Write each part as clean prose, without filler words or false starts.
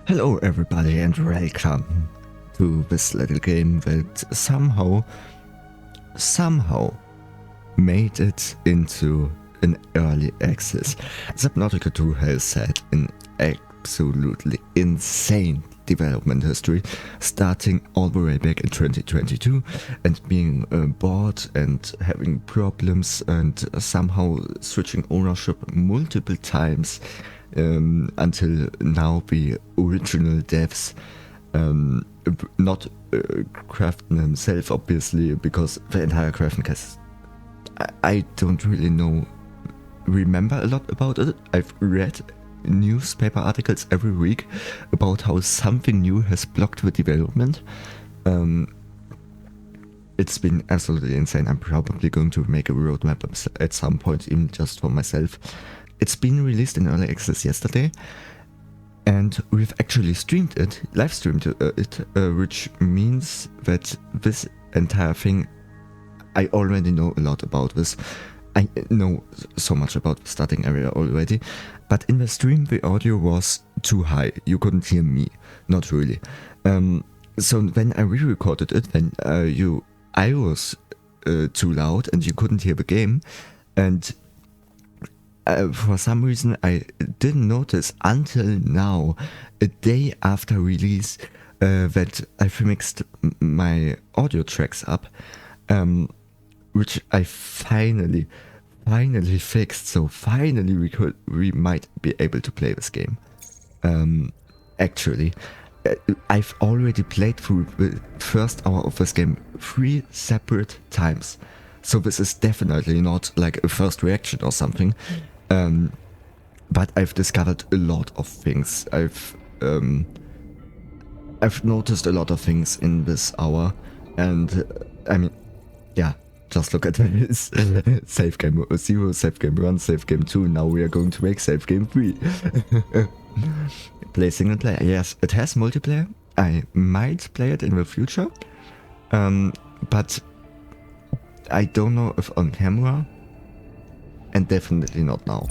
Hello everybody and welcome to this little game that somehow made it into an early access. Subnautica 2 has had an absolutely insane development history, starting all the way back in 2022 and being bored and having problems and somehow switching ownership multiple times until now the original devs, not Crafton himself obviously, because the entire Crafton cast, I don't really remember a lot about it. I've read newspaper articles every week about how something new has blocked the development. It's been absolutely insane. I'm probably going to make a roadmap at some point, even just for myself. It's been released in early access yesterday, and we've actually live streamed it, which means that this entire thing, I already know a lot about this. I know so much about the starting area already, but in the stream the audio was too high. You couldn't hear me, not really. So when I re-recorded it, then I was too loud and you couldn't hear the game, and for some reason I didn't notice until now, a day after release, that I've mixed my audio tracks up, which I finally fixed. So finally we might be able to play this game. Actually, I've already played through the first hour of this game 3 separate times. So this is definitely not like a first reaction or something. But I've discovered a lot of things. I've noticed a lot of things in this hour, and I mean, yeah, just look at this. Save game 0, save game 1, save game 2. Now we are going to make save game 3. Play single player. Yes, it has multiplayer. I might play it in the future, but I don't know if on camera, and definitely not now.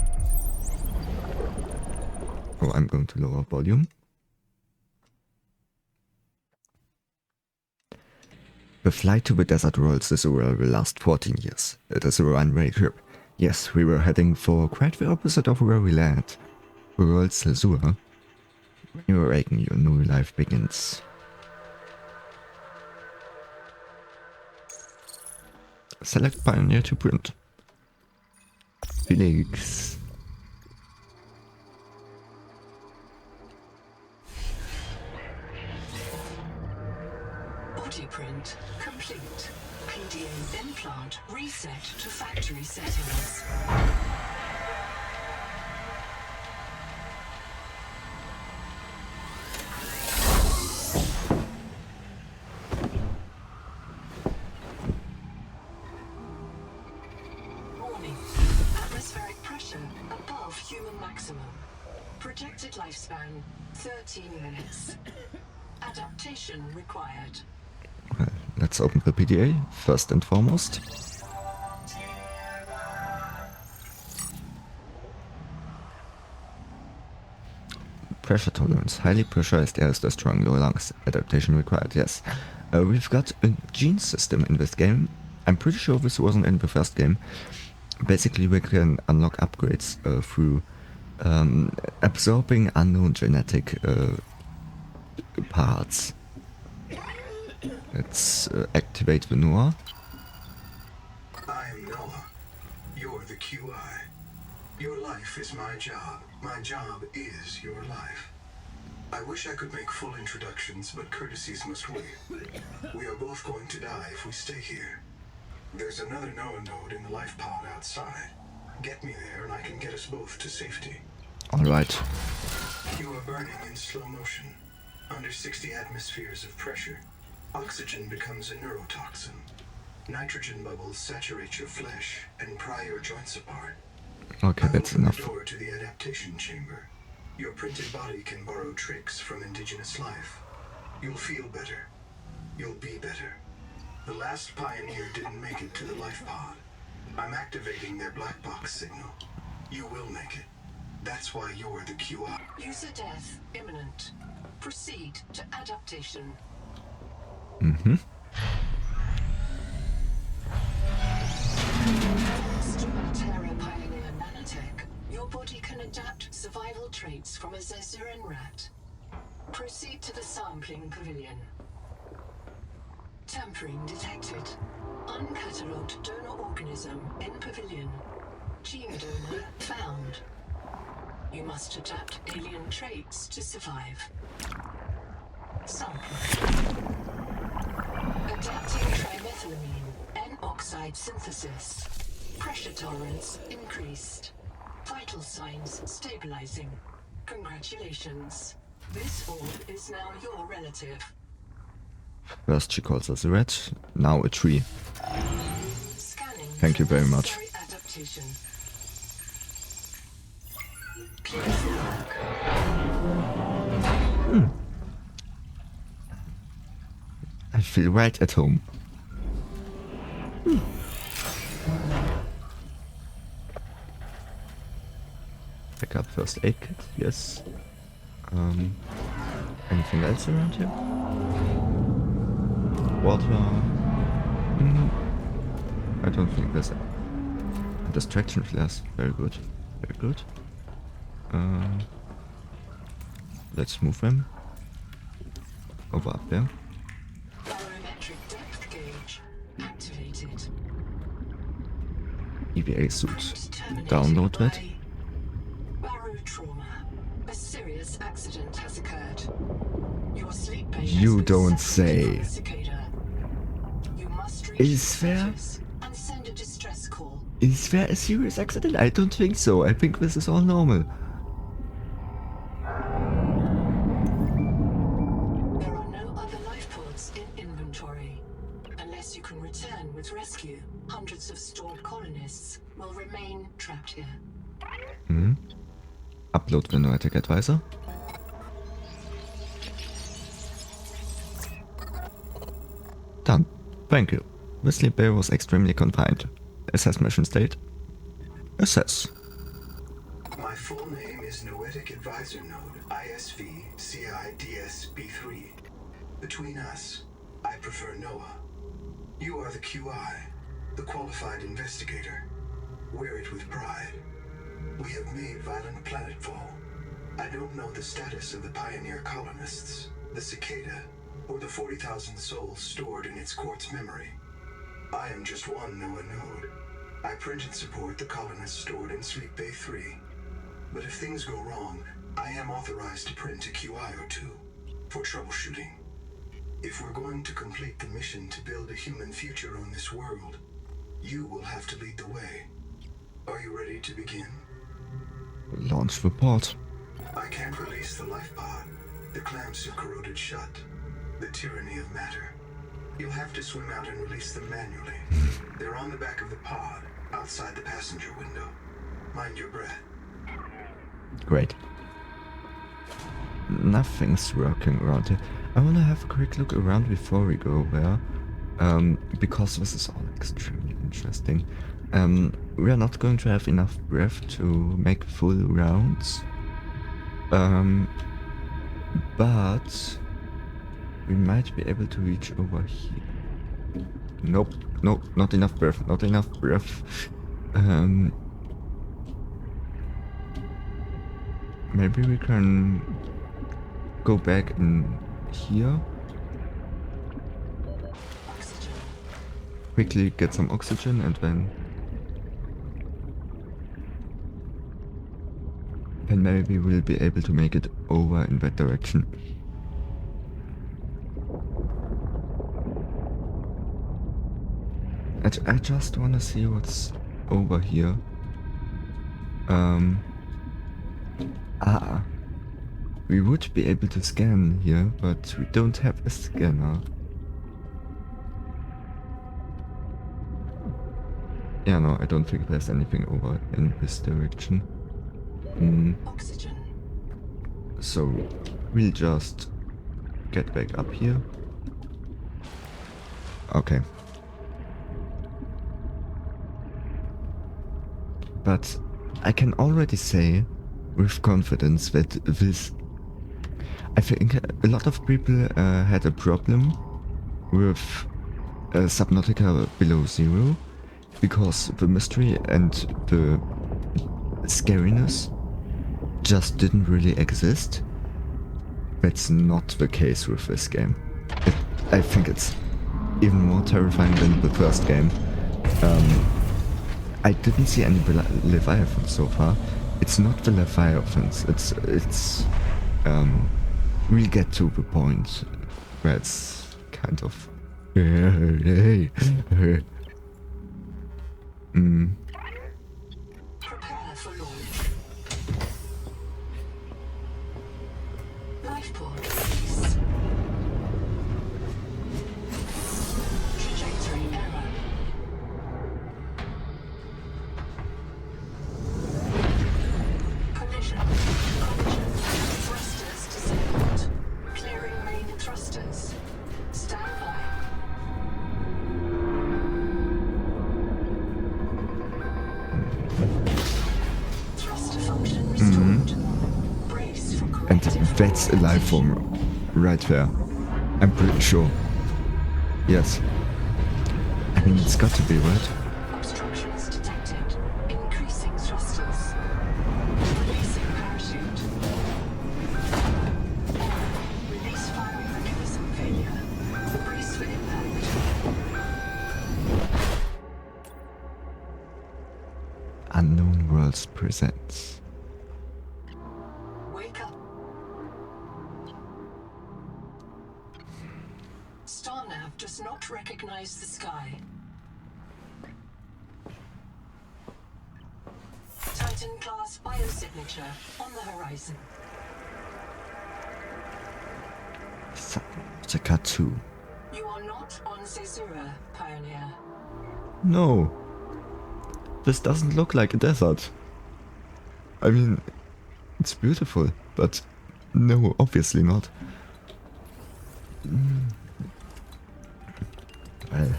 Oh, I'm going to lower volume. The flight to the desert worlds Azura will last 14 years. It is a one-way trip. Yes, we were heading for quite the opposite of where we landed. The world's Azura. When you awaken, your new life begins. Select Pioneer to print. Felix. Print complete. PDA implant reset to factory settings. Warning. Atmospheric pressure above human maximum. Projected lifespan 13 minutes. Adaptation required. Let's open the PDA first and foremost. Pressure tolerance. Highly pressurized air is destroying lower lungs. Adaptation required, yes. We've got a gene system in this game. I'm pretty sure this wasn't in the first game. Basically we can unlock upgrades through absorbing unknown genetic parts. Let's activate the Noah. I'm Noah. You're the QI. Your life is my job. My job is your life. I wish I could make full introductions, but courtesies must wait. We are both going to die if we stay here. There's another Noah node in the life pod outside. Get me there and I can get us both to safety. Alright. You are burning in slow motion, under 60 atmospheres of pressure. Oxygen becomes a neurotoxin. Nitrogen bubbles saturate your flesh and pry your joints apart. Okay, that's enough. The door to the adaptation chamber. Your printed body can borrow tricks from indigenous life. You'll feel better. You'll be better. The last pioneer didn't make it to the life pod. I'm activating their black box signal. You will make it. That's why you're the QI. User death imminent. Proceed to adaptation. Subnautica Pioneer Nanotech. Your body can adapt survival traits from a Zezuran rat. Proceed to the sampling pavilion. Tampering detected. Uncatalogued donor organism in pavilion. Gene donor found. You must adapt alien traits to survive. Sample. Adapting trimethylamine, N-oxide synthesis. Pressure tolerance increased. Vital signs stabilizing. Congratulations. This orb is now your relative. First she calls us a rat, now a tree. Scanning. Thank you for very much. necessary Adaptation. Clear for work. I feel right at home. Pick up first aid kit, yes. Anything else around here? Water. I don't think there's a distraction flares. Very good. Very good. Let's move them. Over up there. Barometric depth gauge activated. EVA suit. Route terminated Download that. by Barotrauma. A serious accident has occurred. Your sleep bay has You been don't separated from say. the cicada. You must reach Is the there? surface and send a distress call. Is there a serious accident? I don't think so. I think this is all normal. There are no other life pods in inventory. Unless you can return with rescue, hundreds of stored colonists will remain trapped here. Upload the Noetic Advisor. Done. Thank you. The sleep bay was extremely confined. Assess mission state. Assess. My full name is Noetic Advisor Node, ISV CIDS-B3. Between us, I prefer Noah. You are the QI, the qualified investigator. Wear it with pride. We have made violent planetfall. I don't know the status of the pioneer colonists, the cicada, or the 40,000 souls stored in its quartz memory. I am just one Noah node. I print and support the colonists stored in Sleep Bay 3. But if things go wrong, I am authorized to print a QI or two for troubleshooting. If we're going to complete the mission to build a human future on this world, you will have to lead the way. Are you ready to begin? Launch report. I can't release the life pod. The clamps have corroded shut. The tyranny of matter. You'll have to swim out and release them manually. They're on the back of the pod, outside the passenger window. Mind your breath. Great. Nothing's working around here. I wanna have a quick look around before we go there. Because this is all extremely interesting. We are not going to have enough breath to make full rounds. But we might be able to reach over here. Nope, nope, not enough breath, not enough breath. Maybe we can go back in here. Oxygen. Quickly get some oxygen and then maybe we'll be able to make it over in that direction. I just wanna see what's over here. We would be able to scan here, but we don't have a scanner. Yeah, no, I don't think there's anything over in this direction. Oxygen. So we'll just get back up here. Okay. But I can already say with confidence that this... I think a lot of people had a problem with Subnautica Below Zero because the mystery and the scariness just didn't really exist. That's not the case with this game. I think it's even more terrifying than the first game. I didn't see any Leviathans so far. It's not the Leviathans. It's we'll get to the point where it's kind of Prepare for launch. Lifepod release. Trajectory error. Collision. Thrusters disabled. Clearing main thrusters. Stand by. Thruster function restored. Brace for and corrective that's a life form right there. I'm pretty sure. Yes. I mean, it's got to be, right? Obstructions detected. Increasing thrusters. Releasing parachute. Release firing mechanism failure. Brace for impact. Unknown Worlds presents. Wake up. Starnav does not recognize the sky. Titan-class biosignature on the horizon. Subnautica 2. You are not on Caesura, Pioneer. No. This doesn't look like a desert. I mean, it's beautiful, but no, obviously not. Well,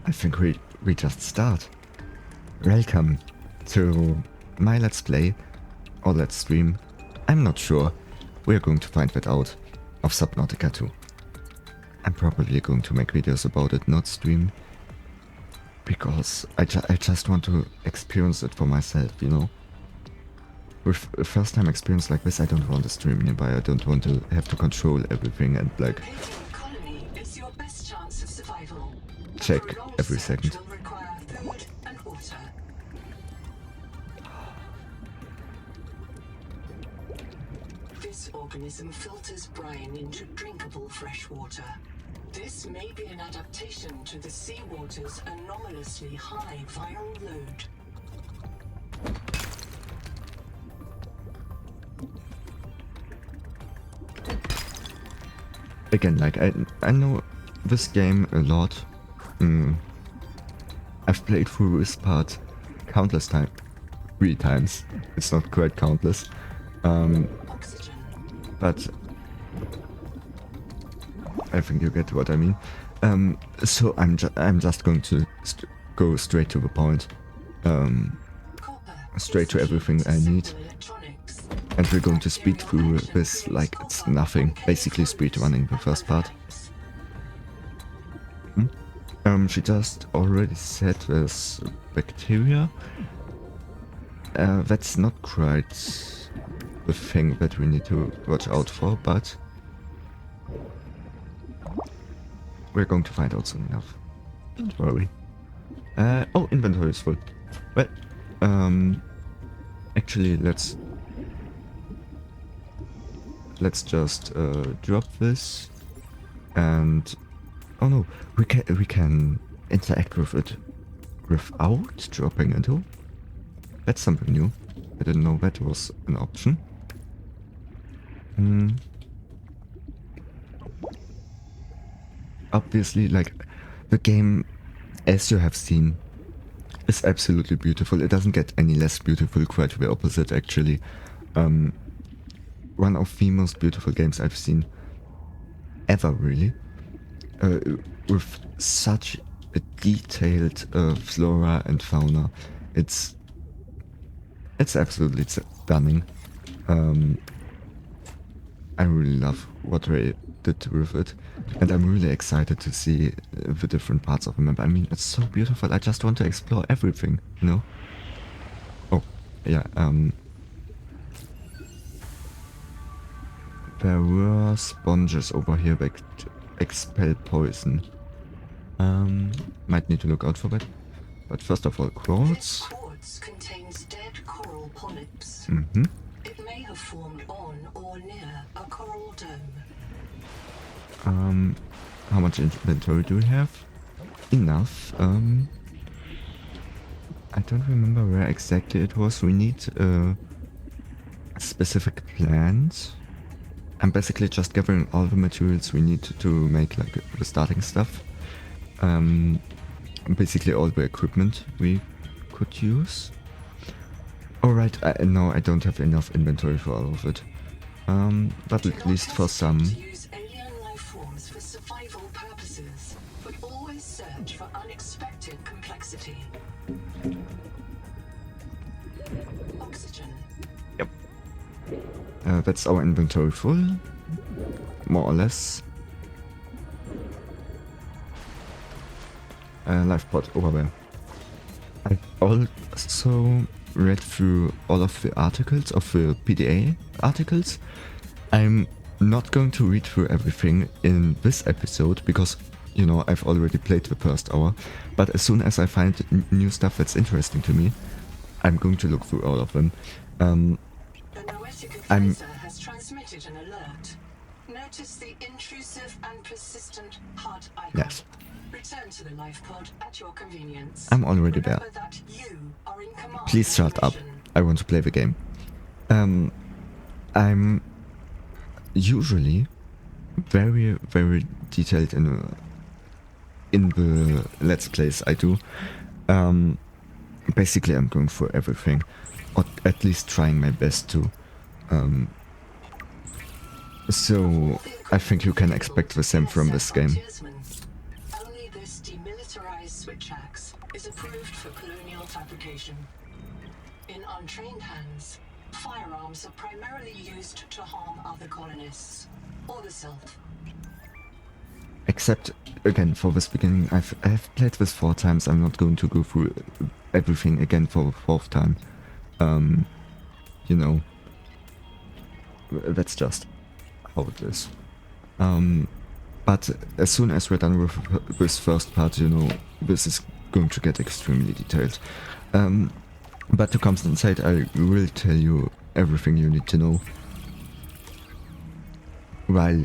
I think we just start. Welcome to my Let's Play or Let's Stream. I'm not sure. We're going to find that out of Subnautica 2. I'm probably going to make videos about it, not stream. Because I just want to experience it for myself, you know? With a first time experience like this, I don't want to stream nearby. I don't want to have to control everything and like Locating a colony is your best chance of survival. check Prolonged every search second. will require food and water. This organism filters brine into drinkable fresh water. This may be an adaptation to the seawater's anomalously high viral load. Again, like I know this game a lot. I've played through this part countless times. 3 times. It's not quite countless. Oxygen. But I think you get what I mean. So I'm just going to go straight to the point. Copper. Straight to everything I need. Electronics. And we're going to speed through this like it's nothing. Basically speed running the first part. She just already said there's bacteria. That's not quite the thing that we need to watch out for, but we're going to find out soon enough. Don't worry. Oh, inventory is full. Well, actually, let's just drop this, and oh no, we can interact with it without dropping into. That's something new. I didn't know that was an option. Obviously, like, the game, as you have seen, is absolutely beautiful. It doesn't get any less beautiful, quite the opposite, actually. One of the most beautiful games I've seen ever, really. With such a detailed flora and fauna. It's It's absolutely stunning. I really love what they did with it, and I'm really excited to see the different parts of the map. I mean, it's so beautiful. I just want to explore everything, you know? Oh, yeah, there were sponges over here that expel poison. Might need to look out for that. But first of all, This quartz. quartz contains dead coral polyps. Mm-hmm. It may have formed on or near a coral dome. How much inventory do we have? Enough. I don't remember where exactly it was. We need specific plans. I'm basically just gathering all the materials we need to make like the starting stuff. Basically all the equipment we could use. Alright, no, I don't have enough inventory for all of it. But Do at not least for hesitate some. to use alien life forms for survival purposes, but always search for unexpected complexity. Oxygen. Yep. That's our inventory full. More or less. Life pod over there. I've also read through all of the articles, of the PDA articles. I'm not going to read through everything in this episode because, you know, I've already played the first hour. But as soon as I find new stuff that's interesting to me, I'm going to look through all of them. The noetic advisor has transmitted an alert. Notice the intrusive and persistent heart icon. Yes. Return to the life pod at your convenience. I'm already there. Remember that you are in command Please of shut the up. mission. I want to play the game. I'm usually very, very detailed in the Let's Plays I do. Basically, I'm going for everything, or at least trying my best to. So I think you can expect the same from this game. Only this demilitarized switch axe is approved for colonial fabrication. In untrained hands, firearms are primarily used to harm other colonists or the self. Except, again, for this beginning, I've played this 4 times. I'm not going to go through everything again for the 4th time. You know, that's just how it is. But as soon as we're done with this first part, you know, this is going to get extremely detailed. But to compensate, I will tell you everything you need to know while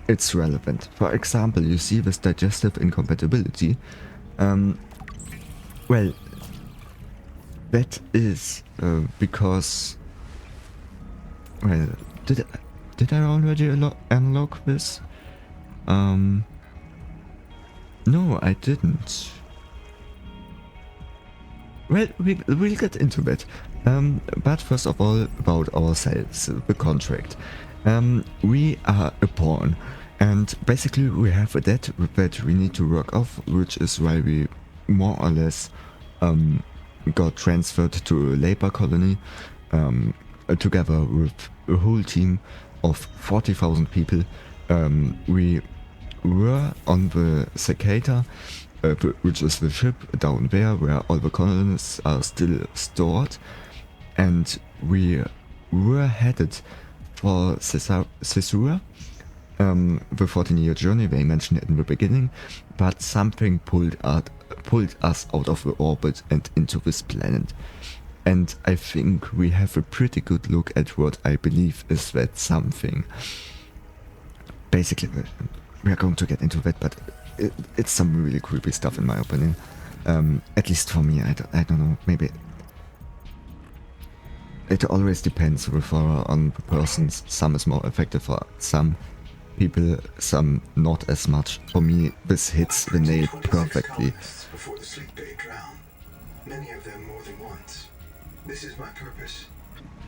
it's relevant. For example, you see this digestive incompatibility. Well, that is because... Well, did I already unlock this? No, I didn't. Well, we'll get into that. But first of all, about ourselves, the contract. We are a pawn, and basically we have a debt that we need to work off, which is why we more or less got transferred to a labor colony together with a whole team of 40,000 people. We were on the Cicada, which is the ship down there where all the colonists are still stored, and we were headed for Caesarea, the 14-year journey they mentioned it in the beginning, but something pulled us out of the orbit and into this planet. And I think we have a pretty good look at what I believe is that something. Basically, we are going to get into that, but it's some really creepy stuff in my opinion. At least for me, I don't know, maybe... It always depends with horror on the persons. Some is more effective for some people, some not as much. For me, this hits the nail perfectly. Before the sleep they drown, many of them more than once. This is my purpose,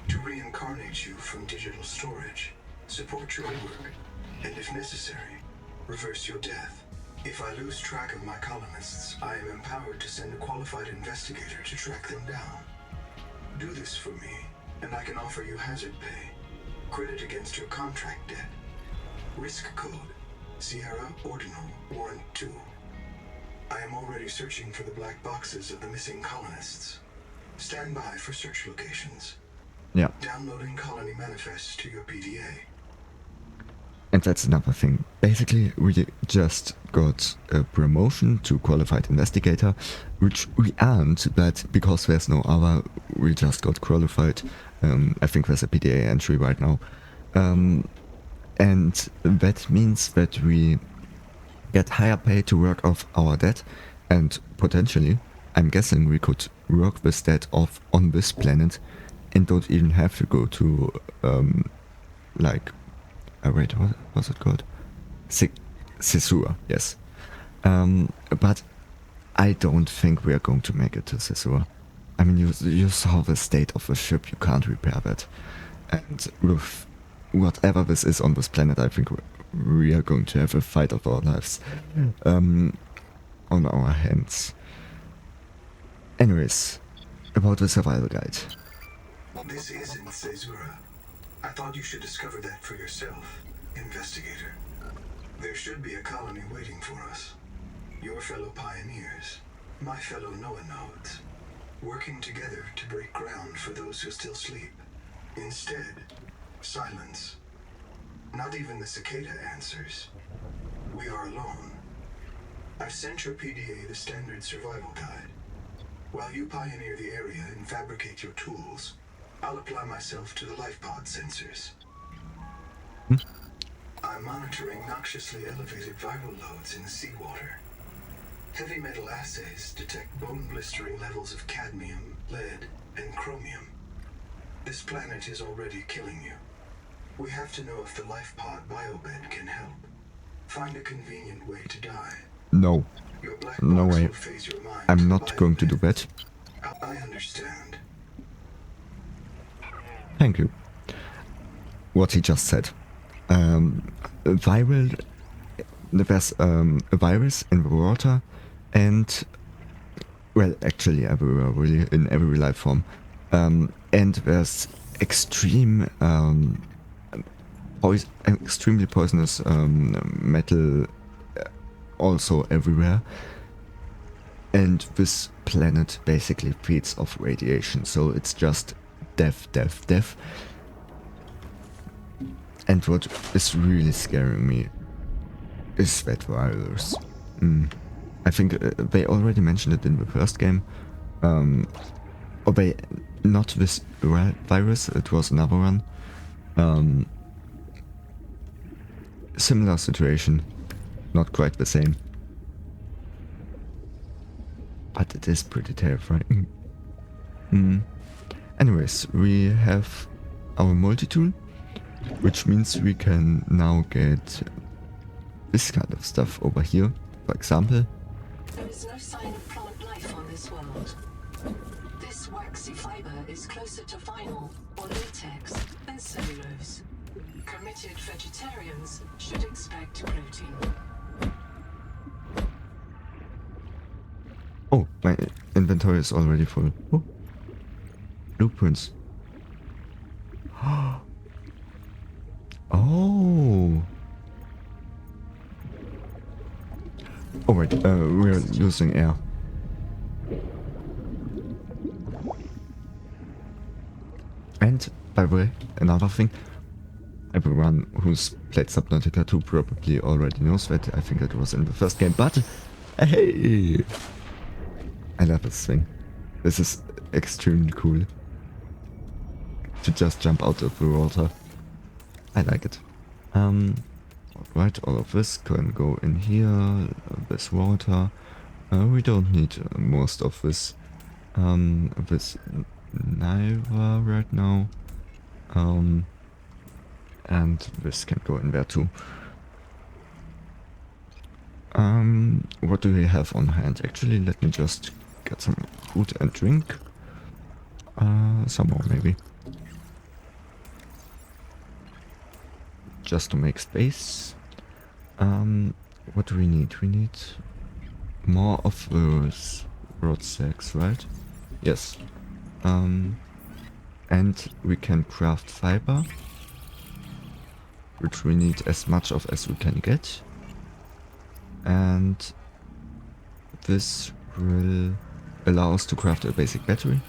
to reincarnate you from digital storage, support your work, and if necessary, reverse your death. If I lose track of my colonists, I am empowered to send a qualified investigator to track them down. Do this for me, and I can offer you hazard pay. Credit against your contract debt. Risk code, Sierra Ordinal Warrant 2. I am already searching for the black boxes of the missing colonists. Stand by for search locations. Yeah. Downloading colony manifests to your PDA. And that's another thing. Basically, we just got a promotion to qualified investigator, which we aren't, but because there's no other, we just got qualified. I think there's a PDA entry right now. And that means that we get higher pay to work off our debt, and potentially, I'm guessing we could work this debt off on this planet and don't even have to go to, wait, what was it called? Sisua, yes. But I don't think we are going to make it to Sisua. I mean, you saw the state of the ship, you can't repair that. And with whatever this is on this planet, I think we are going to have a fight of our lives on our hands. Anyways, about the survival guide. This isn't Caesura. I thought you should discover that for yourself, investigator. There should be a colony waiting for us. Your fellow pioneers, my fellow Noah nodes, working together to break ground for those who still sleep. Instead, silence. Not even the cicada answers. We are alone. I've sent your PDA the standard survival guide. While you pioneer the area and fabricate your tools, I'll apply myself to the life pod sensors. I'm monitoring noxiously elevated viral loads in the seawater. Heavy metal assays detect bone-blistering levels of cadmium, lead, and chromium. This planet is already killing you. We have to know if the life pod biobed can help. Find a convenient way to die. No. Your black No box way. will phase your mind I'm to not going to do biobed. that. I understand. Thank you. What he just said. Viral. There's a virus in the water, and well, actually everywhere, really, in every life form. And there's extreme, extremely poisonous metal also everywhere. And this planet basically feeds off radiation, so it's just death, death, death. And what is really scaring me is that virus. I think they already mentioned it in the first game. Or they, not this virus, it was another one. Similar situation, not quite the same. But it is pretty terrifying. Anyways, we have our multi-tool, which means we can now get this kind of stuff over here. For example, There is no sign of plant life on this world. This waxy fiber is closer to vinyl or latex than cellulose. Committed vegetarians should expect protein. oh, my inventory is already full. Oh. Blueprints. Oh. Oh wait, we're losing air. And, by the way, another thing, everyone who's played Subnautica 2 probably already knows that. I think it was in the first game, but hey! I love this thing. This is extremely cool. To just jump out of the water. I like it. Right, all of this can go in here, this water. We don't need most of this. This neither right now. And this can go in there too. What do we have on hand? Actually, let me just get some food and drink. Some more maybe. Just to make space. What do we need? We need more of those road sacks, right? Yes. And we can craft fiber, which we need as much of as we can get. And this will allow us to craft a basic battery.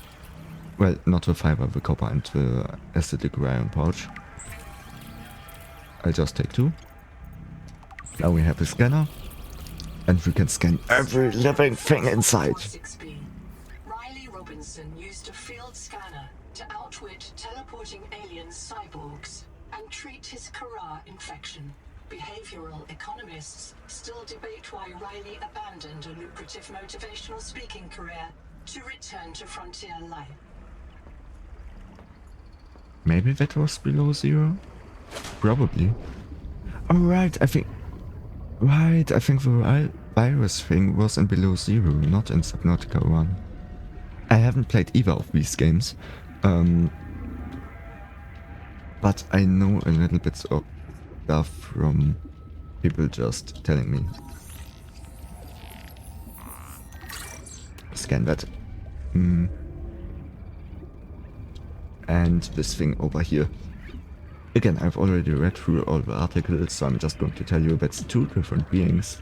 Well, not the fiber, the copper and the acidic iron pouch. I'll just take 2. Now we have a scanner. And we can scan every living thing inside. 6B. Riley Robinson used a field scanner to outwit teleporting alien cyborgs and treat his Kara infection. Behavioral economists still debate why Riley abandoned a lucrative motivational speaking career to return to frontier life. Maybe that was below 0? Probably. Alright, I think... Right, I think the virus thing was in below 0, not in Subnautica 1. I haven't played either of these games. But I know a little bit of stuff from people just telling me. Scan that. And this thing over here. Again, I've already read through all the articles, so I'm just going to tell you that's 2 different beings.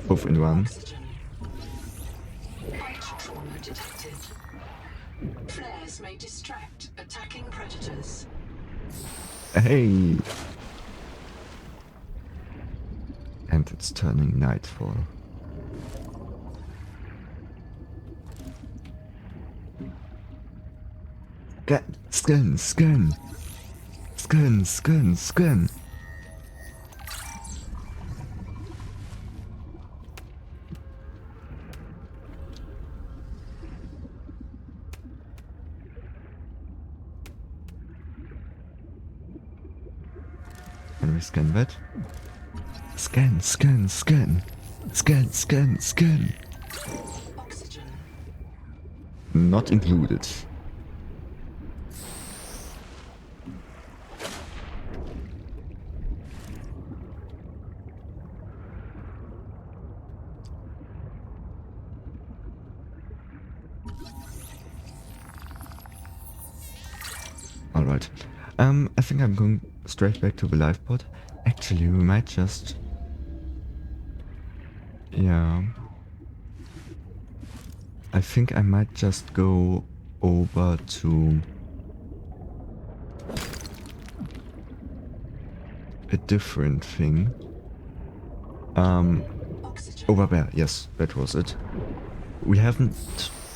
Both in one. Oxygen. Bite trauma detected. Flares may distract attacking predators. Hey! And it's turning nightfall. Scan! Scan! Scan! Scan! Scan! Can we scan that? Scan! Scan! Scan! Scan! Scan! Scan! Oxygen. Not included. Alright. I think I'm going straight back to the live pod. Actually, we might just... Yeah. I think I might just go over to... a different thing. Oxygen. Over there, yes, that was it. We haven't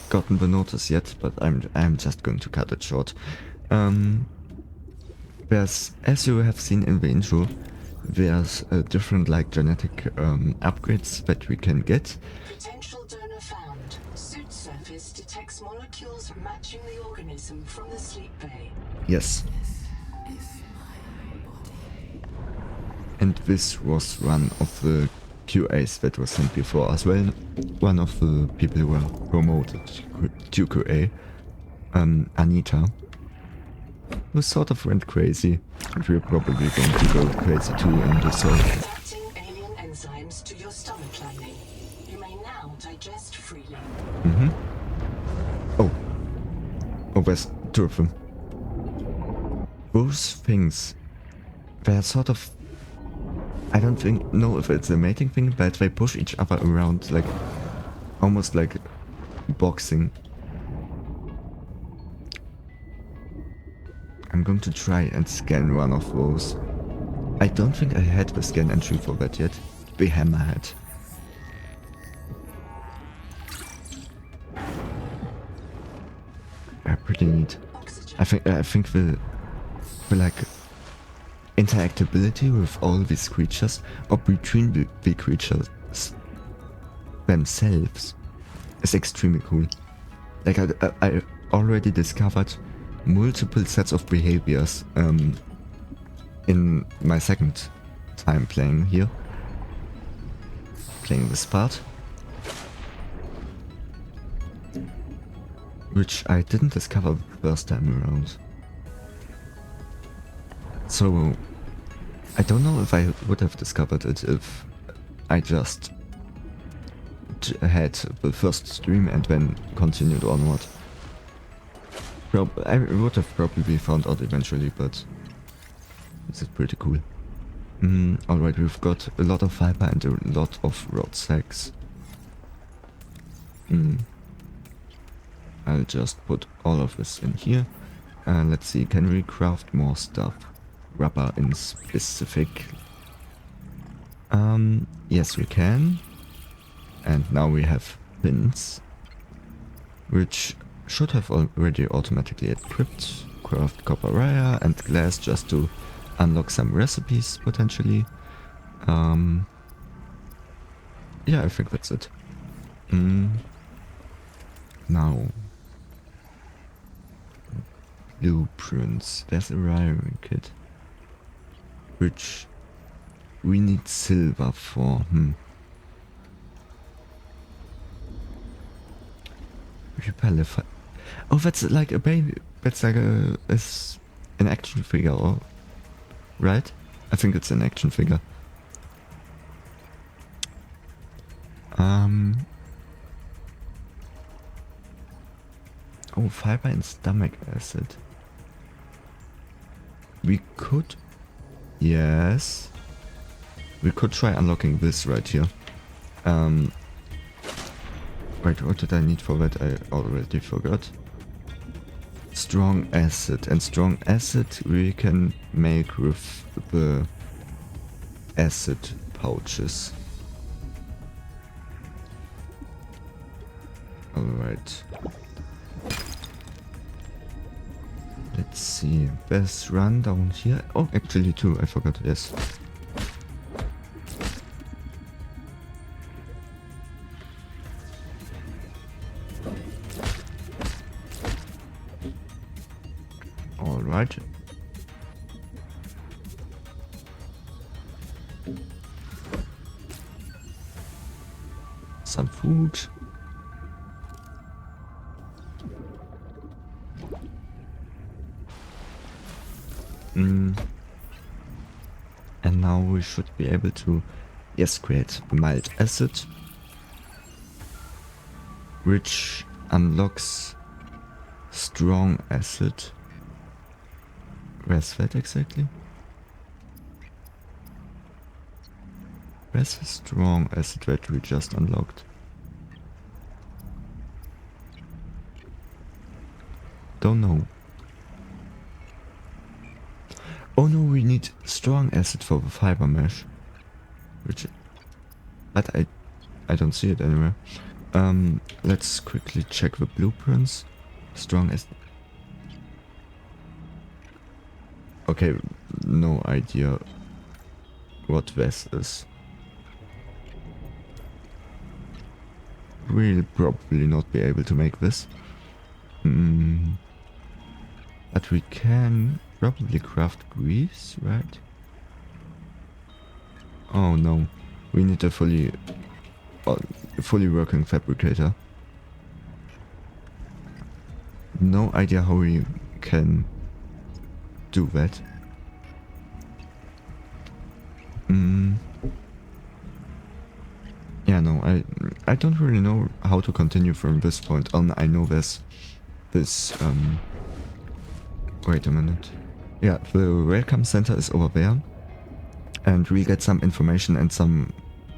gotten the notice yet, but I'm just going to cut it short. There's, as you have seen in the intro, there's different like genetic upgrades that we can get. Potential donor found. Suit surface detects molecules matching the organism from the sleep bay. Yes. And this was one of the QAs that was sent before as well. One of the people who were promoted to QA, Anita, who sort of went crazy, and we're probably going to go crazy too in this zone. Adapting alien enzymes to your stomach lining. You may now digest freely. Oh. Oh, there's 2 of them. Those things, they're sort of... I don't know if it's a mating thing, but they push each other around like... almost like boxing. I'm going to try and scan one of those. I don't think I had the scan entry for that yet. The hammerhead. Pretty neat. Oxygen. I think the like interactability with all these creatures or between the creatures themselves is extremely cool. Like I already discovered multiple sets of behaviors in my second time playing here. Playing this part. Which I didn't discover the first time around. So I don't know if I would have discovered it if I just had the first stream and then continued onward. I would have probably found out eventually, but this is pretty cool. Alright, we've got a lot of fiber and a lot of rod sacks. I'll just put all of this in here. Let's see, can we craft more stuff? Rubber in specific. Yes we can. And now we have pins, which should have already automatically equipped. Craft copper wire and glass just to unlock some recipes potentially. Yeah, I think that's it. Now, blueprints. There's a wiring kit, which we need silver for. Repellify. Oh, that's like a baby. That's like an action figure, or right? I think it's an action figure. Oh, fiber and stomach acid. We could... Yes. We could try unlocking this right here. Wait, what did I need for that? I already forgot. Strong acid. And strong acid we can make with the acid pouches. Alright. Let's see. Best run down here. Oh, actually two. I forgot. Yes. Alright. Some food. And now we should be able to, yes, create mild acid, which unlocks strong acid. Where's that exactly? Where's the strong acid that we just unlocked? Don't know. Oh no, we need strong acid for the fiber mesh. Which... But I don't see it anywhere. Let's quickly check the blueprints. Strong acid... Okay, no idea what this is. We'll probably not be able to make this. But we can probably craft grease, right? Oh no, we need a fully working fabricator. No idea how we can do that. Yeah, no, I don't really know how to continue from this point on. I know there's this, wait a minute. Yeah, the welcome center is over there. And we get some information and some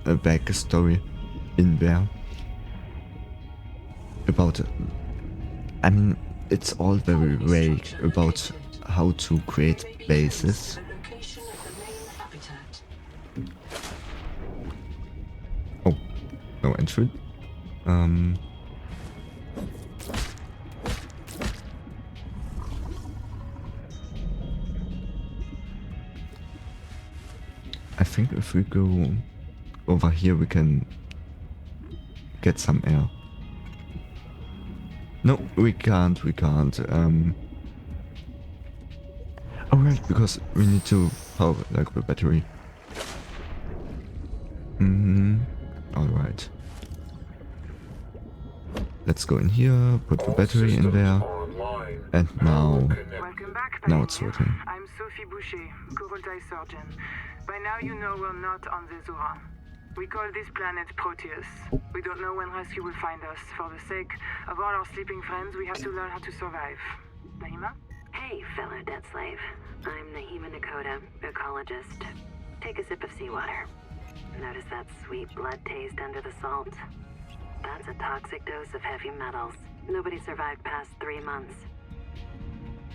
backstory in there. About, I mean, it's all very vague about how to create bases. Oh, no entry. I think if we go over here we can get some air. No, we can't. Oh right, because we need to power like the battery. Alright. Let's go in here, put the battery in there, and now it's working. I'm Sophie Boucher, co-voltaic surgeon. By now you know we're not on the Zora. We call this planet Proteus. We don't know when rescue will find us. For the sake of all our sleeping friends, we have to learn how to survive. Naima? Hey, fellow debt slave. I'm Naima Nakota, ecologist. Take a sip of seawater. Notice that sweet blood taste under the salt? That's a toxic dose of heavy metals. Nobody survived past 3 months.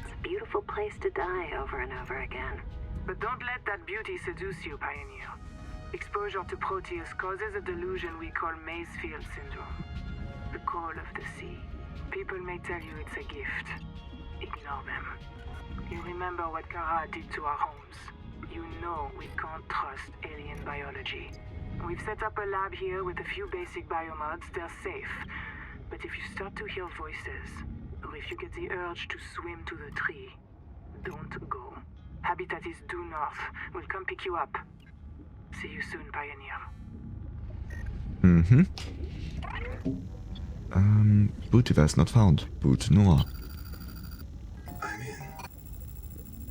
It's a beautiful place to die over and over again. But don't let that beauty seduce you, Pioneer. Exposure to Proteus causes a delusion we call Maysfield syndrome. The call of the sea. People may tell you it's a gift. Ignore them. You remember what Kara did to our homes. You know we can't trust alien biology. We've set up a lab here with a few basic biomods. They're safe. But if you start to hear voices, or if you get the urge to swim to the tree, don't go. Habitat is due north. We'll come pick you up. See you soon, Pioneer. Boot device not found. Boot Noah. I'm in.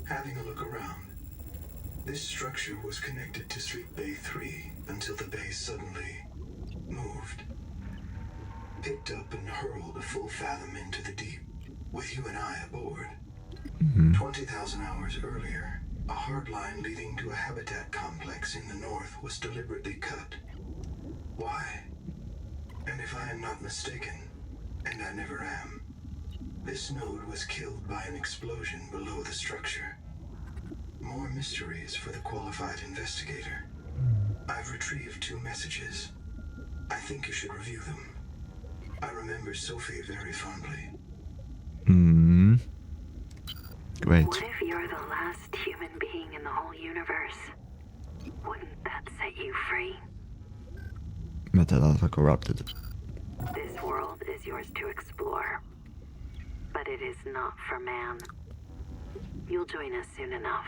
Having a look around. This structure was connected to Street Bay 3 until the bay suddenly moved. Picked up and hurled a full fathom into the deep, with you and I aboard. 20,000 hours earlier, a hard line leading to a habitat complex in the north was deliberately cut. Why? And if I am not mistaken, and I never am, this node was killed by an explosion below the structure. More mysteries for the qualified investigator. I've retrieved 2 messages. I think you should review them. I remember Sophie very fondly. Great. What if you're the last human being in the whole universe? Wouldn't that set you free? Metadata corrupted. This world is yours to explore. But it is not for man. You'll join us soon enough.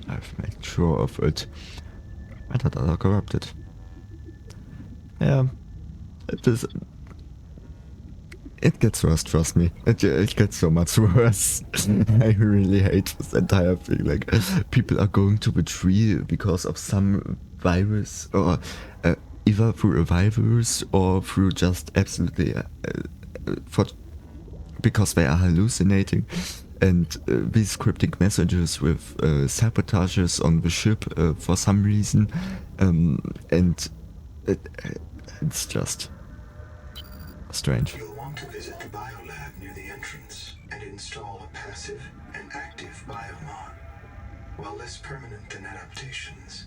I've made sure of it. Metadata corrupted. Yeah. It gets worse, trust me. It gets so much worse. I really hate this entire thing. Like, people are going to the tree because of some virus, or either through a virus or through just absolutely because they are hallucinating. And these cryptic messages with sabotages on the ship for some reason, and it's just strange. You'll want to visit the biolab near the entrance and install a passive and active biomod. While less permanent than adaptations,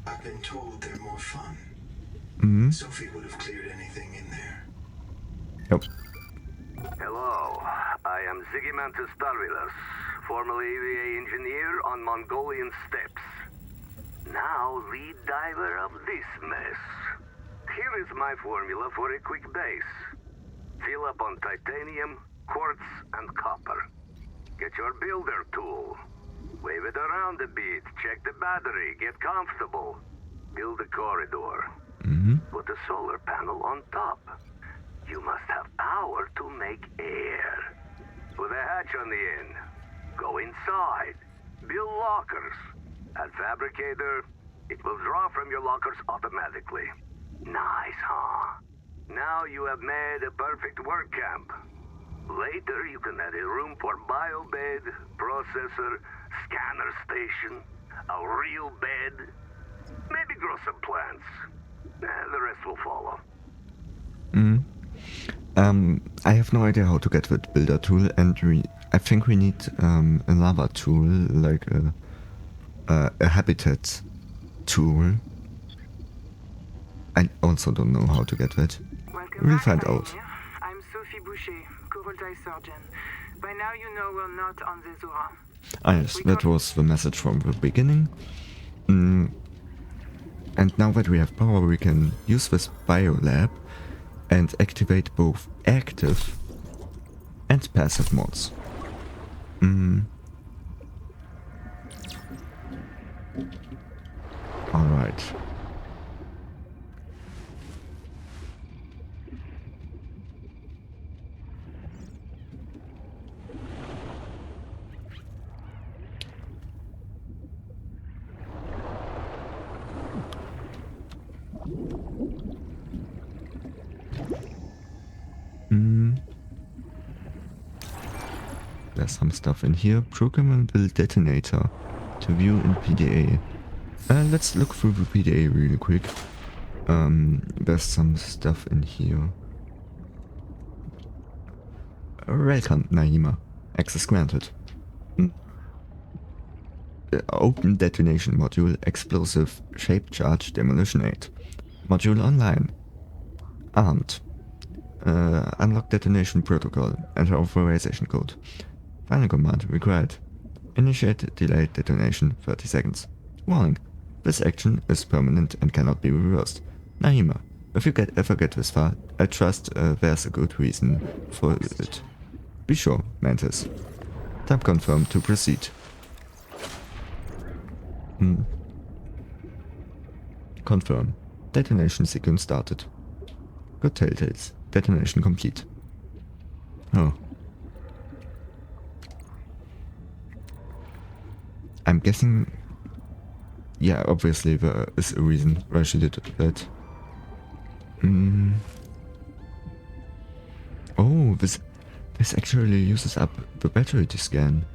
I've been told they're more fun. Sophie would have cleared anything in there. Yep. Hello, I am Zigimantus Darvilas, formerly EVA engineer on Mongolian steppes. Now lead diver of this mess. Here is my formula for a quick base. Fill up on titanium, quartz, and copper. Get your builder tool. Wave it around a bit, check the battery, get comfortable. Build a corridor. Put a solar panel on top. You must have power to make air. Put a hatch on the end. Go inside. Build lockers. At Fabricator, it will draw from your lockers automatically. Nice, huh? Now you have made a perfect work camp. Later you can add a room for biobed, processor, scanner station, a real bed. Maybe grow some plants. The rest will follow. I have no idea how to get that builder tool, and I think we need another tool, like a habitat tool. I also don't know how to get that. Welcome We'll back, find Pioneer. out. I'm Sophie Boucher, Kurultai surgeon. By now you know we're not on the Zura. Ah yes, that was the message from the beginning. And now that we have power, we can use this biolab and activate both active and passive mods. Alright. there's some stuff in here. Programmable detonator to view in PDA. Let's look through the PDA really quick. There's some stuff in here. Welcome, Naima. Access granted. Open detonation module, explosive shape charge demolition aid. Module online. Armed. Unlock detonation protocol. Enter authorization code. Final command required. Initiate delayed detonation 30 seconds. Warning. This action is permanent and cannot be reversed. Naima, if you ever get this far, I trust there's a good reason for it. Be sure, Mantis. Tap confirm to proceed. Confirm. Detonation sequence started. Good telltales. Detonation complete. Oh. I'm guessing... Yeah, obviously there is a reason why she did that. Oh, this actually uses up the battery to scan.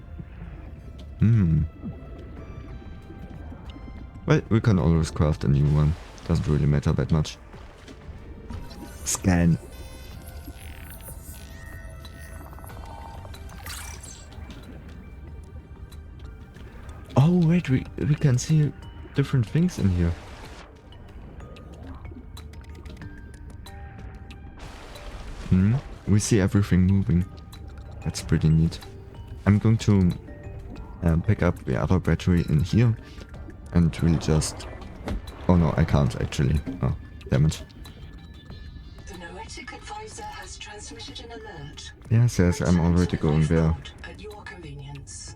Well, we can always craft a new one. Doesn't really matter that much. Scan. Oh wait, we can see different things in here. We see everything moving. That's pretty neat. I'm going to pick up the other battery in here and we'll just... Oh no, I can't actually. Oh, damn it. The Noetic advisor has transmitted an alert. Yes, I'm already going there. At your convenience.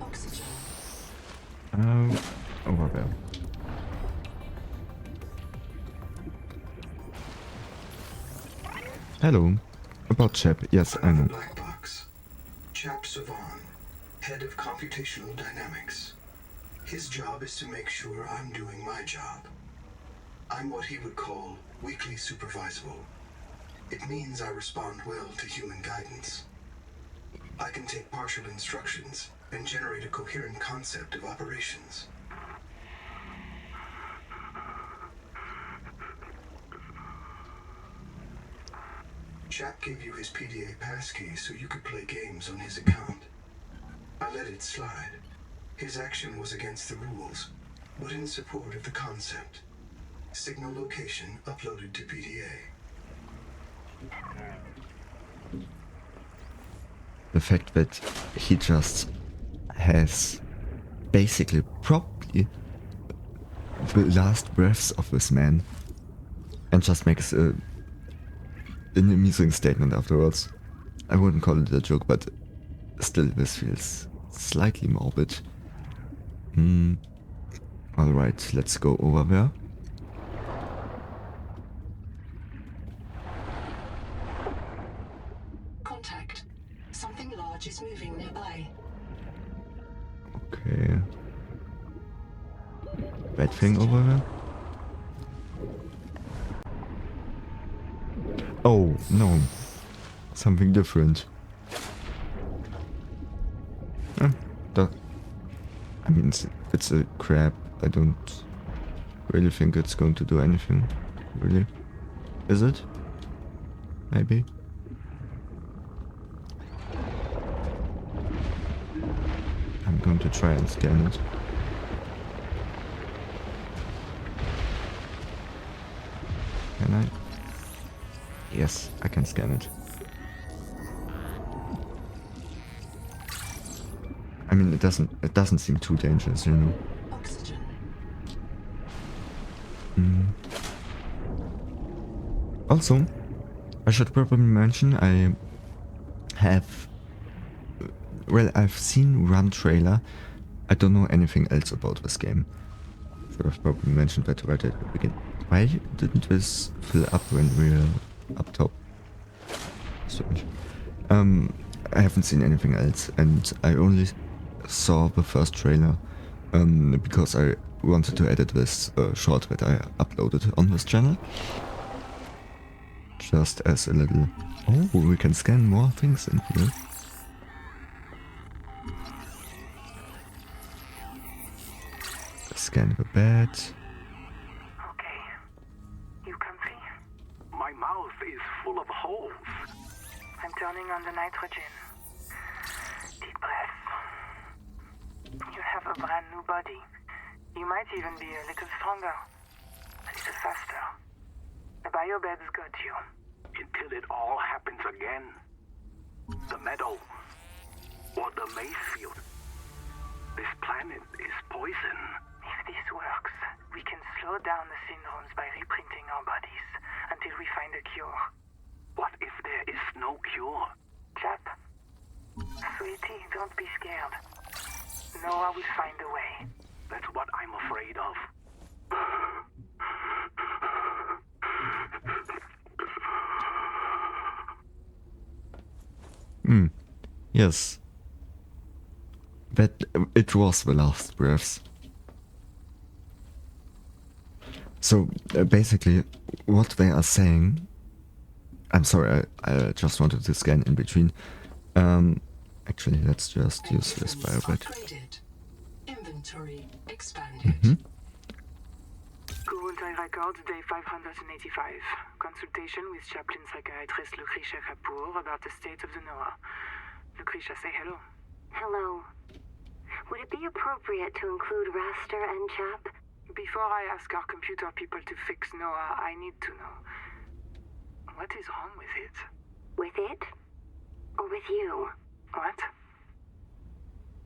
Oxygen. Over there. Hello. About Chap, yes, I know. Black box. Chap Savan, head of computational dynamics. His job is to make sure I'm doing my job. I'm what he would call weakly supervisable. It means I respond well to human guidance. I can take partial instructions and generate a coherent concept of operations. Chap gave you his PDA passkey so you could play games on his account. I let it slide. His action was against the rules, but in support of the concept. Signal location uploaded to PDA. The fact that he just has basically probably the last breaths of this man and just makes an amusing statement afterwards. I wouldn't call it a joke, but still this feels slightly morbid. Alright, let's go over there. Contact. Something large is moving nearby. Okay. That thing over there? Oh, no. Something different. I mean, it's a crab. I don't really think it's going to do anything. Really? Is it? Maybe? I'm going to try and scan it. Can I? Yes, I can scan it. I mean, it doesn't seem too dangerous, you know. Oxygen. Also, I should probably mention I have... Well, I've seen Run trailer. I don't know anything else about this game. Should have probably mentioned that right at the beginning. Why didn't this fill up when we were up top? Strange. I haven't seen anything else, and I only saw the first trailer because I wanted to edit this short that I uploaded on this channel. Just as a little... Oh, we can scan more things in here. Scan the bed. Okay. You comfy? My mouth is full of holes. I'm turning on the nitrogen. Deep breath. You have a brand new body. You might even be a little stronger. A little faster. The biobeds got you. Until it all happens again. The meadow. Or the maize field. This planet is poison. If this works, we can slow down the syndromes by reprinting our bodies until we find a cure. What if there is no cure? Chap. Sweetie, don't be scared. Noah will find a way. That's what I'm afraid of. Yes. That it was the last breaths. So basically, what they are saying. I'm sorry, I just wanted to scan in between. Actually, let's just use this biobed. Upgraded. Inventory expanded. Kurultai Records, day 585. Consultation with chaplain psychiatrist Lucretia Kapoor about the state of the Noah. Lucretia, say hello. Hello. Would it be appropriate to include Raster and Chap? Before I ask our computer people to fix Noah, I need to know. What is wrong with it? With it? Or with you? What?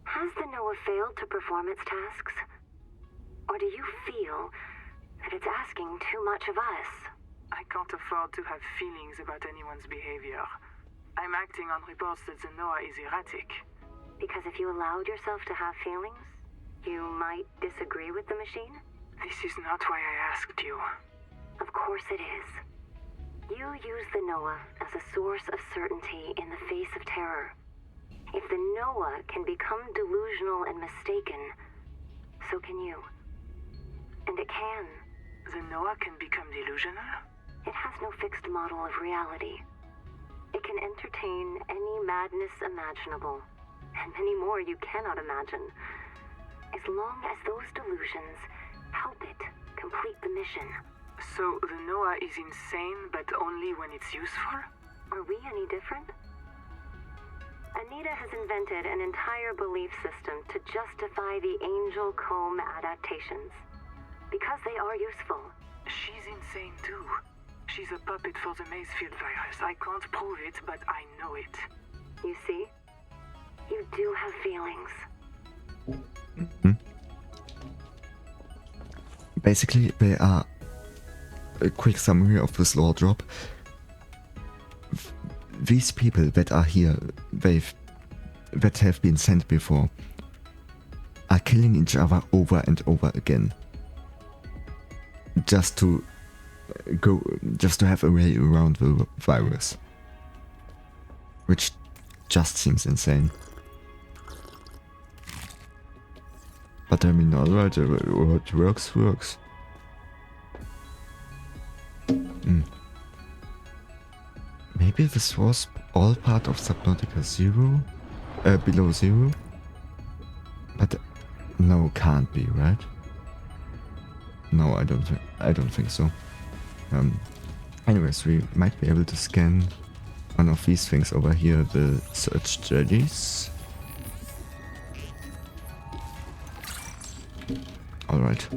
Has the Noah failed to perform its tasks? Or do you feel that it's asking too much of us? I can't afford to have feelings about anyone's behavior. I'm acting on reports that the Noah is erratic. Because if you allowed yourself to have feelings, you might disagree with the machine? This is not why I asked you. Of course it is. You use the Noah as a source of certainty in the face of terror. If the Noah can become delusional and mistaken, so can you. And it can. The Noah can become delusional? It has no fixed model of reality. It can entertain any madness imaginable, and many more you cannot imagine, as long as those delusions help it complete the mission. So the Noah is insane, but only when it's useful? Are we any different? Anita has invented an entire belief system to justify the Angel Comb adaptations. Because they are useful. She's insane too. She's a puppet for the Mazefield virus. I can't prove it, but I know it. You see? You do have feelings. Basically, they are a quick summary of this lore drop. These people that are here, that have been sent before, are killing each other over and over again. Just to have a way around the virus. Which just seems insane. But I mean, alright, what works, works. Maybe this was all part of Subnautica 0? Below 0? But no, can't be, right? No, I don't think so. Anyways, we might be able to scan one of these things over here, the search jellies. Alright.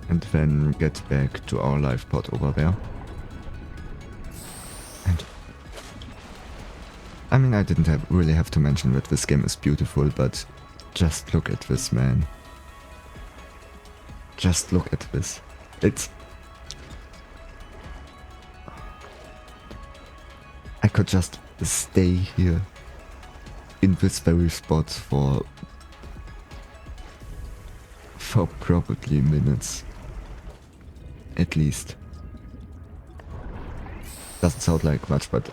And then get back to our live pod over there. And I mean, I didn't really have to mention that this game is beautiful, but just look at this, man. Just look at this. I could just stay here in this very spot for probably minutes. At least. Doesn't sound like much, but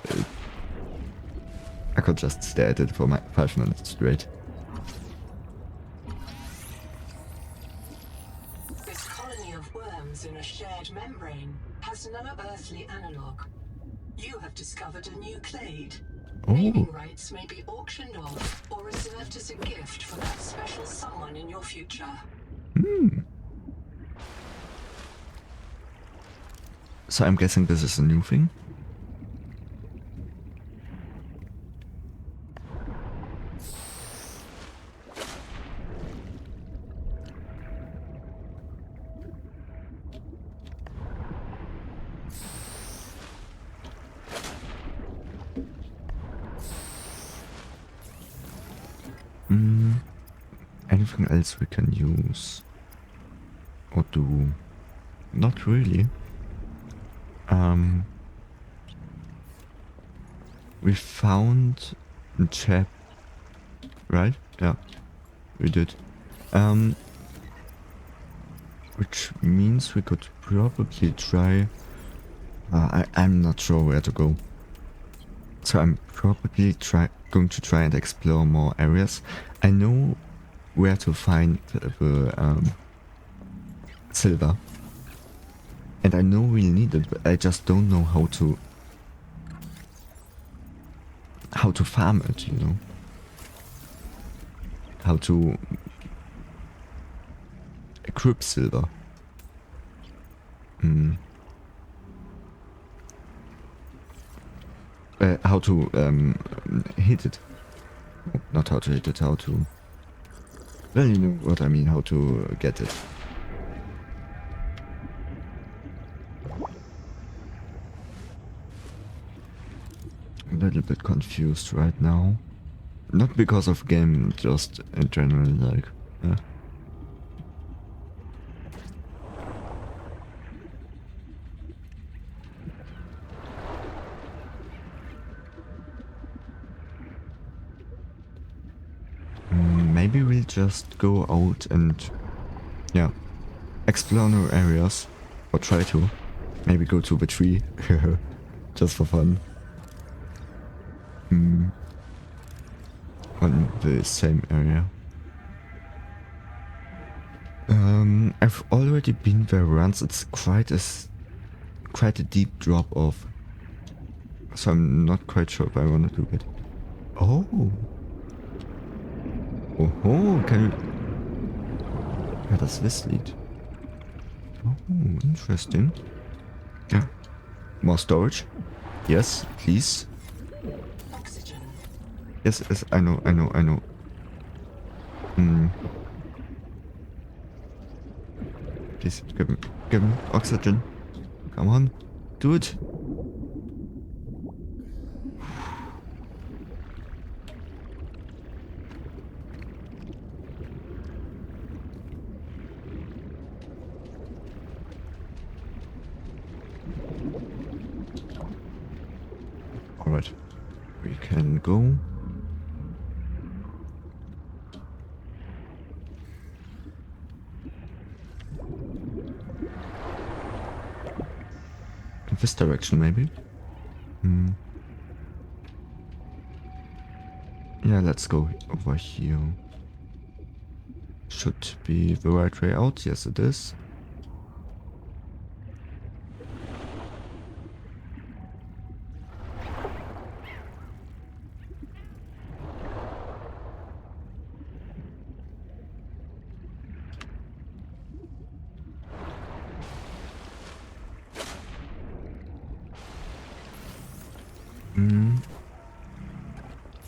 I could just stare at it for 5 minutes straight. This colony of worms in a shared membrane has no earthly analog. You have discovered a new clade. Naming rights may be auctioned off or reserved as a gift for that special someone in your future. So I'm guessing this is a new thing? Anything else we can use? Or do? Not really. We found a chap, right? Yeah, we did. Which means we could probably try... I'm not sure where to go. So I'm probably going to try and explore more areas. I know where to find the silver. And I know we'll need it, but I just don't know how to farm it, you know? How to equip silver. How to hit it. Not how to hit it, how to... Well, you know what I mean, how to get it. A little bit confused right now. Not because of game, just in general, like... Maybe we'll just go out and, yeah, explore new areas, or try to. Maybe go to the tree, just for fun. On the same area. I've already been there once. It's quite a deep drop off, so I'm not quite sure if I want to do it. Oh. Oh, can you... Where does this lead? Oh, interesting. Yeah. More storage? Yes, please. Oxygen. Yes, I know. Please, give me oxygen. Come on, do it. Alright, we can go. In this direction, maybe? Yeah, let's go over here. Should be the right way out. Yes, it is.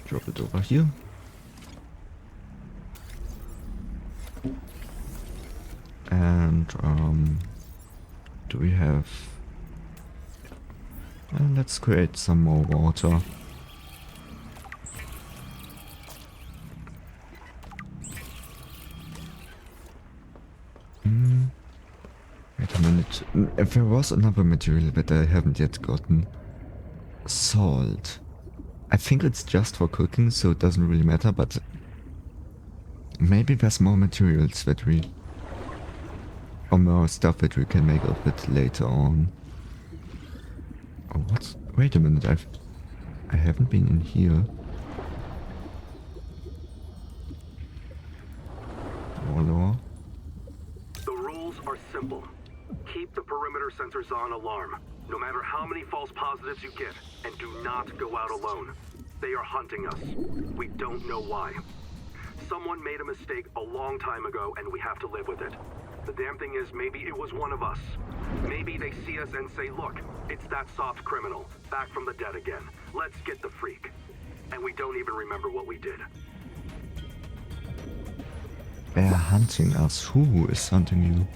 Drop it over here. And do we have... let's create some more water. Wait a minute. If there was another material that I haven't yet gotten. Salt. I think it's just for cooking, so it doesn't really matter, but maybe there's more materials that we... or more stuff that we can make of it later on. Oh, Wait a minute, I haven't been in here. Or The rules are simple. Keep the perimeter sensors on alarm, no matter how many false positives you get, and do not go out alone. They are hunting us. We don't know why. Someone made a mistake a long time ago, and we have to live with it. The damn thing is, maybe it was one of us. Maybe they see us and say, look, it's that soft criminal, back from the dead again. Let's get the freak. And we don't even remember what we did. they're hunting us. Who is hunting you?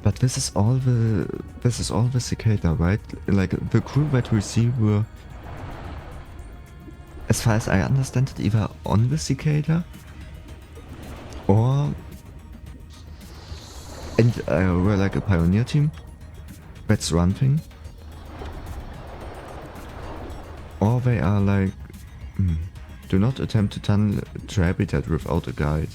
But this is all the cicada, right? Like the crew that we see were, as far as I understand it, either on the cicada or we're like a pioneer team. That's one thing. Or they are like, do not attempt to tunnel to habitat without a guide.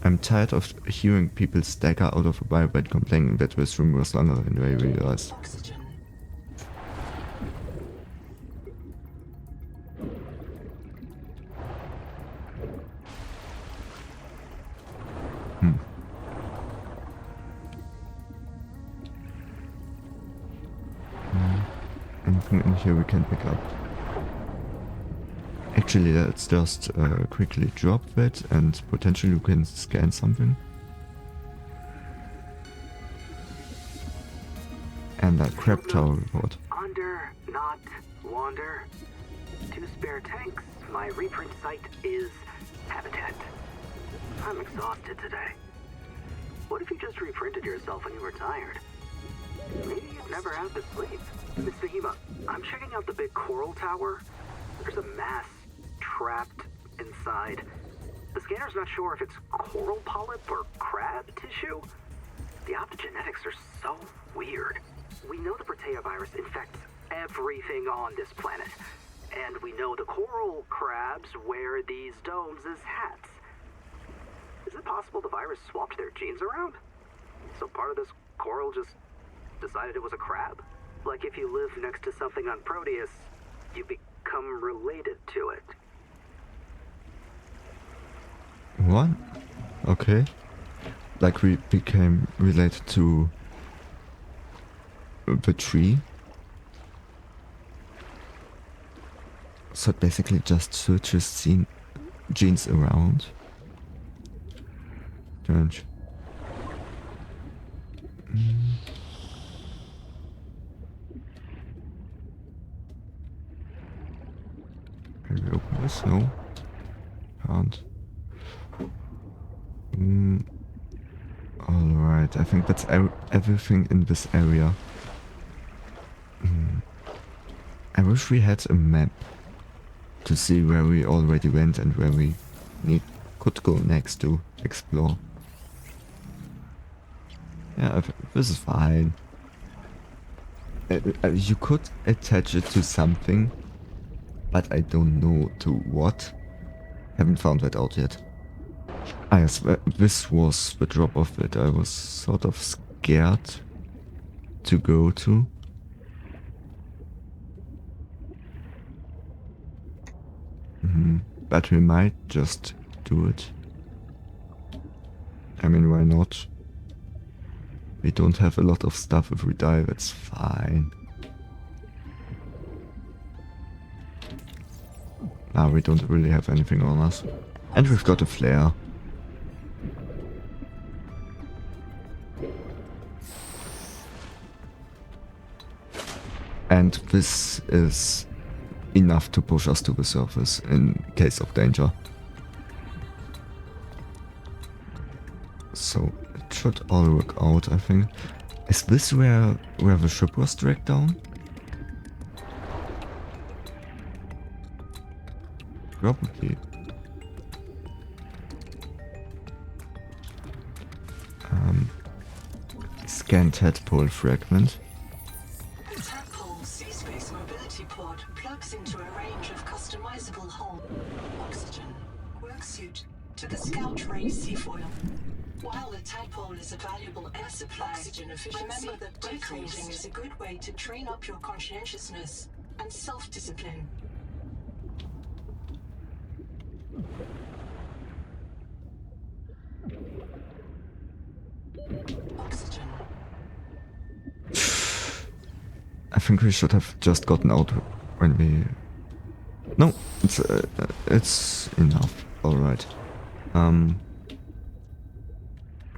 I'm tired of hearing people stagger out of a biobed complaining that this room was longer than they realized. Oxygen. Anything in here we can pick up? Actually, let's just quickly drop that and potentially we can scan something. And a crab tower report. Under, not wander. 2 spare tanks. My reprint site is habitat. I'm exhausted today. What if you just reprinted yourself when you were tired? Maybe you'd never have to sleep. Miss Nahima, I'm checking out the big coral tower. There's a mass trapped inside. The scanner's not sure if it's coral polyp or crab tissue. The optogenetics are so weird. We know the Protea virus infects everything on this planet. And we know the coral crabs wear these domes as hats. Is it possible the virus swapped their genes around? So part of this coral just decided it was a crab? Like if you live next to something on Proteus, you become related to it. What? Okay. Like we became related to the tree. So it basically just switches genes around. Strange. Can we open this? No. Can't. Alright, I think that's everything in this area. I wish we had a map to see where we already went and where we could go next to explore. Yeah, this is fine. You could attach it to something, but I don't know to what. Haven't found that out yet. Ah yes, this was the drop-off that I was sort of scared to go to. But we might just do it. I mean, why not? We don't have a lot of stuff. If we die, that's fine. Now we don't really have anything on us. And we've got a flare. And this is enough to push us to the surface in case of danger. So it should all work out, I think. Is this where the ship was dragged down? Probably. Scan tadpole fragment. Tadpole sea space mobility hull. Oxygen. Worksuit to the Scout Ray Seafoil. While the tadpole is a valuable air supply, oxygen efficiency, remember that decreasing is a good way to train up your conscientiousness and self-discipline. Oxygen. I think we should have just gotten out when we... No, it's enough. Alright.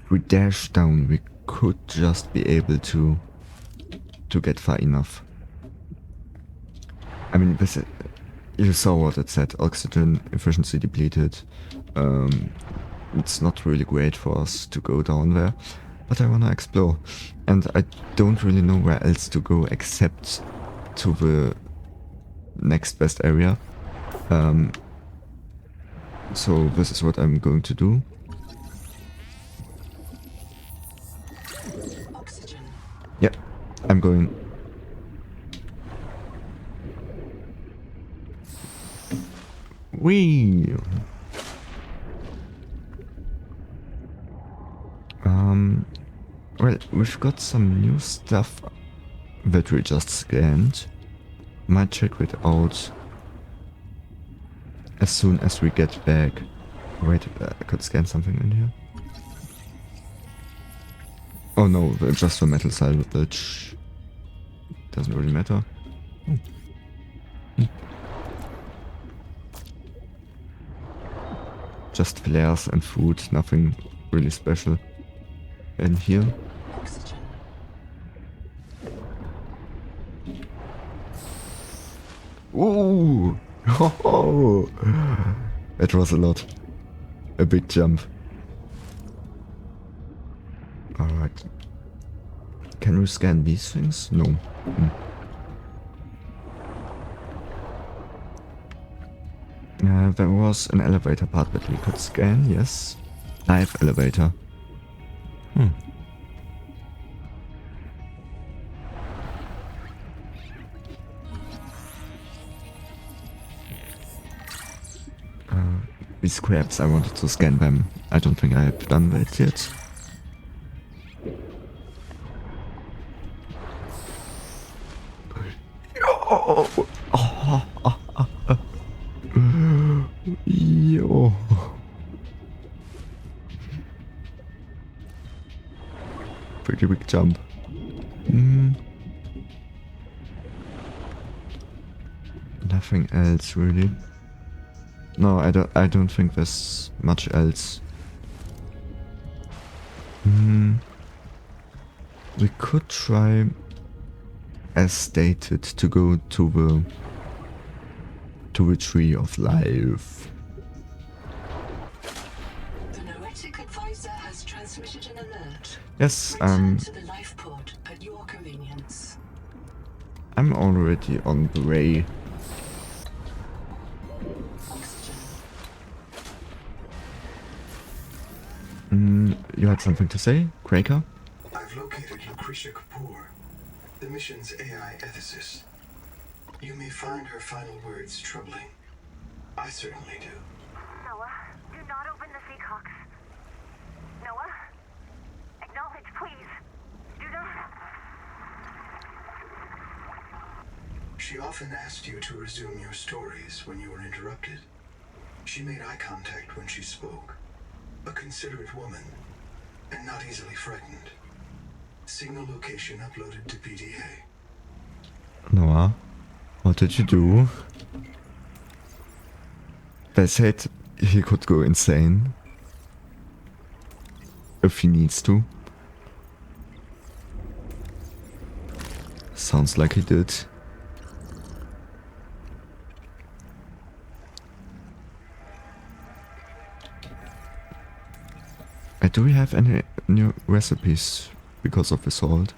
We dash down. We could just be able to get far enough. I mean, this, you saw what it said. Oxygen efficiency depleted. It's not really great for us to go down there. But I wanna explore. And I don't really know where else to go except to the next best area. So this is what I'm going to do. Oxygen. Yeah, I'm going. Whee! Well, we've got some new stuff that we just scanned. Might check it out as soon as we get back. Wait, I could scan something in here. Oh no, just the metal salvage. Doesn't really matter. Oh. Just flares and food, nothing really special in here. Oxygen. Ooh! Oh, it was a lot. A big jump. Alright. Can we scan these things? No. There was an elevator part that we could scan, yes. Live elevator. These crabs, I wanted to scan them. I don't think I have done that yet. Yo. Pretty big jump. Nothing else really. No, I don't think there's much else. We could try, as stated, to go to the tree of life. The Noetic advisor has transmitted an alert. Yes, Return to the life pod at your convenience. I'm already on the way. You had something to say, Craker? I've located Lucretia Kapoor, the mission's AI ethicist. You may find her final words troubling. I certainly do. Noah, do not open the Seacocks. Noah? Acknowledge, please. Do not. She often asked you to resume your stories when you were interrupted. She made eye contact when she spoke. A considerate woman, and not easily frightened. Signal location uploaded to PDA. Noah, what did you do? They said he could go insane if he needs to. Sounds like he did. Do we have any new recipes because of the salt?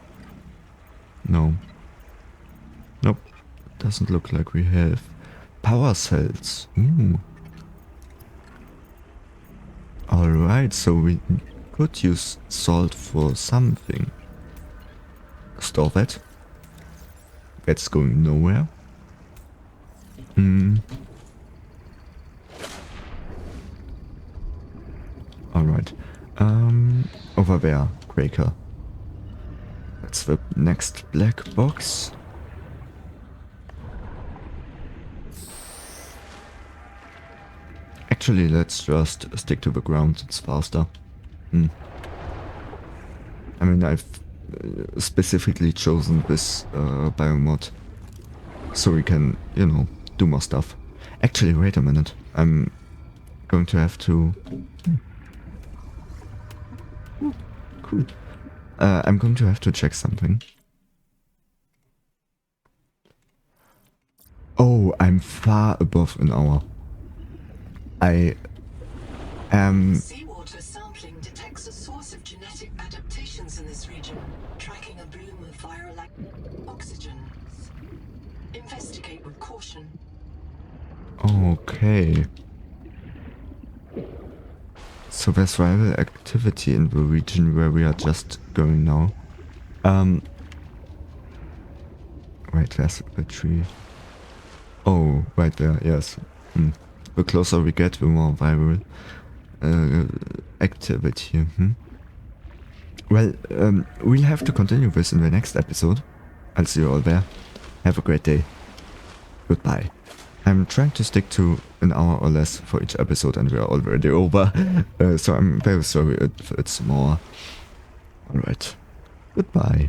No. Nope. Doesn't look like we have. Power cells. Alright, so we could use salt for something. Store that. That's going nowhere. Alright. Over there, Quaker. That's the next black box. Actually, let's just stick to the ground, it's faster. I mean, I've specifically chosen this biomod so we can, you know, do more stuff. Actually, wait a minute. I'm going to have to... Cool. I'm going to have to check something. Oh, I'm far above an hour. I am... Seawater sampling detects a source of genetic adaptations in this region, tracking a bloom of viral oxygen. Investigate with caution. Okay. So there's viral activity in the region where we are just going now. Right, there's a tree. Oh, right there, yes. The closer we get, the more viral activity. Well, we'll have to continue this in the next episode. I'll see you all there. Have a great day. Goodbye. I'm trying to stick to an hour or less for each episode and we are already over. So I'm very sorry if it's more. Alright. Goodbye.